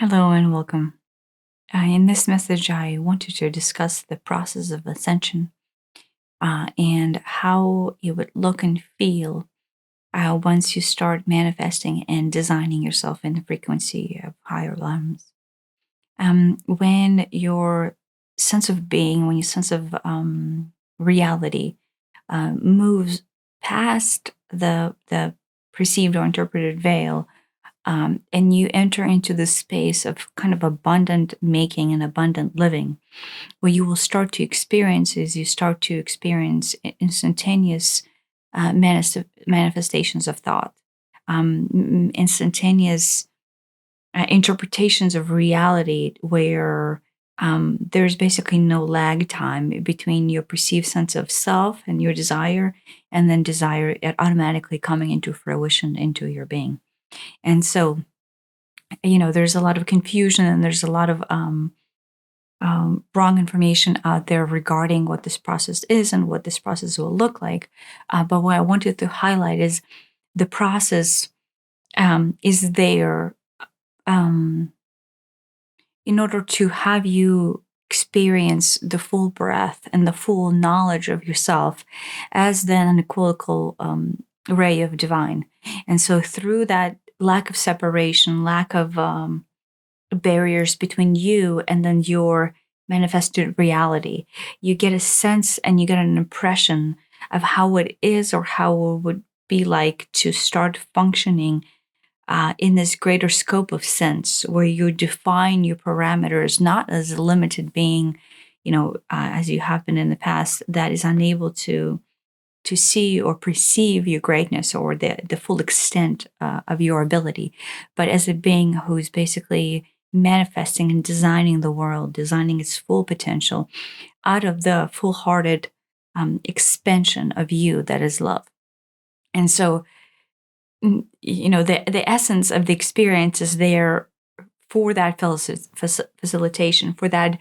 Hello and welcome. In this message, I wanted to discuss the process of ascension and how it would look and feel once you start manifesting and designing yourself in the frequency of higher realms. When your sense of being, when your sense of reality moves past the perceived or interpreted veil, and you enter into the space of kind of abundant making and abundant living, where you will start to experience as you start to experience instantaneous manifestations of thought, instantaneous interpretations of reality, where there's basically no lag time between your perceived sense of self and your desire, and then desire it automatically coming into fruition into your being. And so, there's a lot of confusion and there's a lot of wrong information out there regarding what this process is and what this process will look like. But what I wanted to highlight is the process is there um, in order to have you experience the full breadth and the full knowledge of yourself as then an equivocal ray of divine. And so through that lack of separation, lack of barriers between you and then your manifested reality, you get a sense and you get an impression of how it is or how it would be like to start functioning in this greater scope of sense, where you define your parameters not as a limited being, as you have been in the past, that is unable to see or perceive your greatness or the full extent of your ability, but as a being who's basically manifesting and designing the world, designing its full potential out of the full-hearted expansion of you that is love. And so, the essence of the experience is there for that facilitation, for that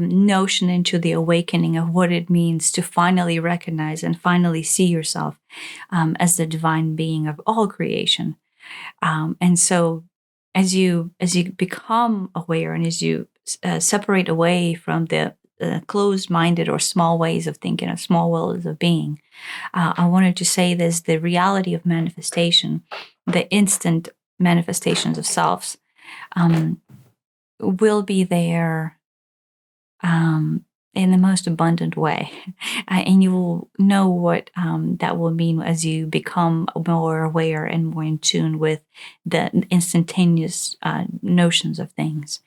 notion into the awakening of what it means to finally recognize and finally see yourself as the divine being of all creation. And so, as you become aware and as you separate away from the closed-minded or small ways of thinking, or small ways of being, I wanted to say this: the reality of manifestation, the instant manifestations of selves, will be there in the most abundant way. And you will know what that will mean as you become more aware and more in tune with the instantaneous notions of things.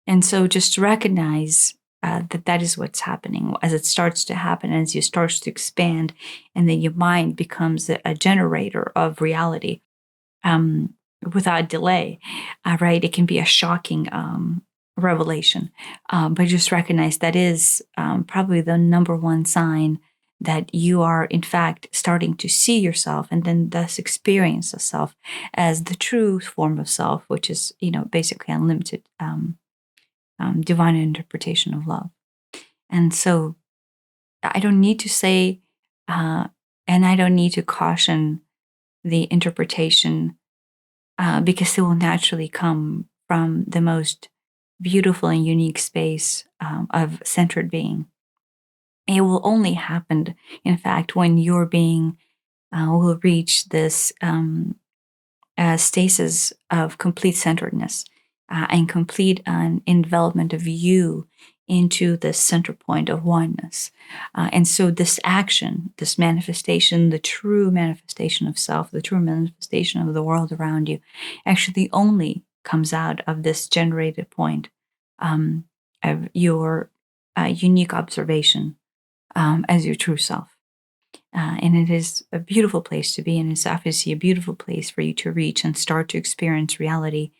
And so just recognize that is what's happening as it starts to happen, as you start to expand, and then your mind becomes a generator of reality. Without delay, right? It can be a shocking revelation, but just recognize that is probably the number one sign that you are, in fact, starting to see yourself and then thus experience the self as the true form of self, which is, basically unlimited divine interpretation of love. And so I don't need to say, and I don't need to caution the interpretation because it will naturally come from the most beautiful and unique space of centered being. It will only happen, in fact, when your being will reach this stasis of complete centeredness and complete envelopment of you into the center point of oneness. And so this action, this manifestation, the true manifestation of self, the true manifestation of the world around you, actually only comes out of this generated point of your unique observation as your true self. And it is a beautiful place to be, and it's obviously a beautiful place for you to reach and start to experience reality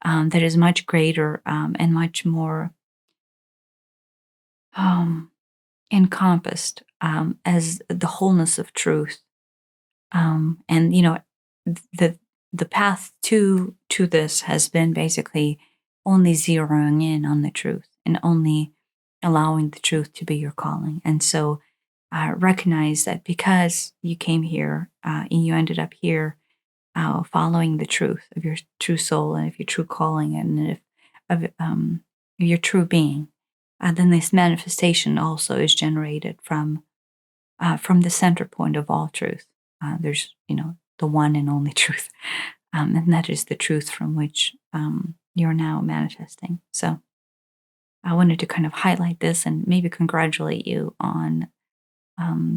that is much greater and much more encompassed as the wholeness of truth. And the path to this has been basically only zeroing in on the truth and only allowing the truth to be your calling. And so recognize that because you came here and you ended up here following the truth of your true soul and of your true calling, and if of your true being, then this manifestation also is generated from the center point of all truth. There's, the one and only truth, and that is the truth from which you're now manifesting. So I wanted to kind of highlight this and maybe congratulate you on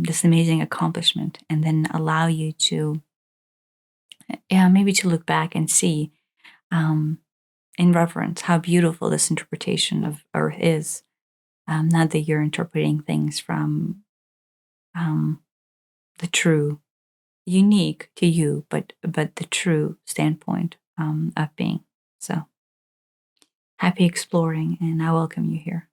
this amazing accomplishment, and then allow you to, yeah, maybe to look back and see um, in reverence how beautiful this interpretation of Earth is. Now that you're interpreting things from um, the true, unique to you, but the true standpoint of being. So happy exploring, and I welcome you here.